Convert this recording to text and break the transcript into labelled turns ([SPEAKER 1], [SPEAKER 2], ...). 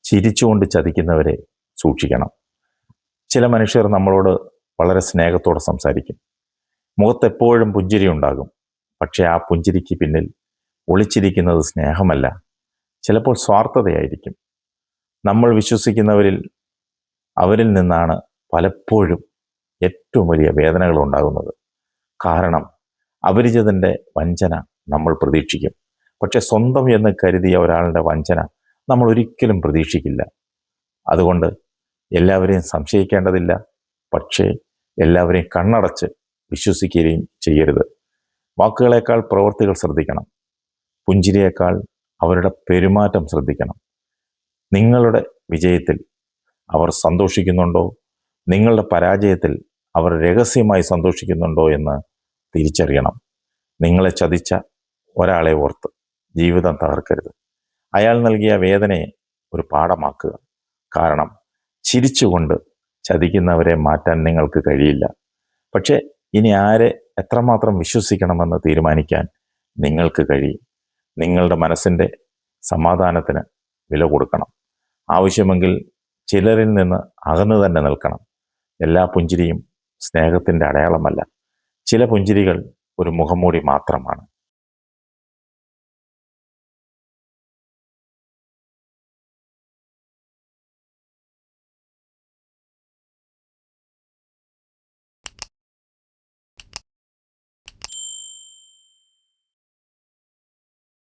[SPEAKER 1] ചിരിച്ചുകൊണ്ട് ചതിക്കുന്നവരെ സൂക്ഷിക്കണം. ചില മനുഷ്യർ നമ്മളോട് വളരെ സ്നേഹത്തോടെ സംസാരിക്കും. മുഖത്തെപ്പോഴും പുഞ്ചിരി ഉണ്ടാകും. പക്ഷേ ആ പുഞ്ചിരിക്ക് പിന്നിൽ ഒളിച്ചിരിക്കുന്നത് സ്നേഹമല്ല, ചിലപ്പോൾ സ്വാർത്ഥതയായിരിക്കും. നമ്മൾ വിശ്വസിക്കുന്നവരിൽ അവരിൽ നിന്നാണ് പലപ്പോഴും ഏറ്റവും വലിയ വേദനകൾ ഉണ്ടാകുന്നത്. കാരണം അപരിചിതൻ്റെ വഞ്ചന നമ്മൾ പ്രതീക്ഷിക്കും. പക്ഷെ സ്വന്തം എന്ന് കരുതിയ ഒരാളുടെ വഞ്ചന നമ്മൾ ഒരിക്കലും പ്രതീക്ഷിക്കില്ല. അതുകൊണ്ട് എല്ലാവരെയും സംശയിക്കേണ്ടതില്ല, പക്ഷേ എല്ലാവരെയും കണ്ണടച്ച് വിശ്വസിക്കുകയും ചെയ്യരുത്. വാക്കുകളേക്കാൾ പ്രവൃത്തികൾ ശ്രദ്ധിക്കണം. പുഞ്ചിരിയേക്കാൾ അവരുടെ പെരുമാറ്റം ശ്രദ്ധിക്കണം. നിങ്ങളുടെ വിജയത്തിൽ അവർ സന്തോഷിക്കുന്നുണ്ടോ, നിങ്ങളുടെ പരാജയത്തിൽ അവർ രഹസ്യമായി സന്തോഷിക്കുന്നുണ്ടോ എന്ന് തിരിച്ചറിയണം. നിങ്ങളെ ചതിച്ച ഒരാളെ ഓർത്ത് ജീവിതം തകർക്കരുത്. അയാൾ നൽകിയ വേദനയെ ഒരു പാഠമാക്കുക. കാരണം ചിരിച്ചുകൊണ്ട് ചതിക്കുന്നവരെ മാറ്റാൻ നിങ്ങൾക്ക് കഴിയില്ല. പക്ഷേ ഇനി ആരെ എത്രമാത്രം വിശ്വസിക്കണമെന്ന് തീരുമാനിക്കാൻ നിങ്ങൾക്ക് കഴിയും. നിങ്ങളുടെ മനസ്സിൻ്റെ സമാധാനത്തിന് വില കൊടുക്കണം. ആവശ്യമെങ്കിൽ ചിലരിൽ നിന്ന് അകന്നു തന്നെ നിൽക്കണം. എല്ലാ പുഞ്ചിരിയും സ്നേഹത്തിൻ്റെ അടയാളമല്ല. ചില പുഞ്ചിരികൾ ഒരു മുഖംമൂടി മാത്രമാണ്.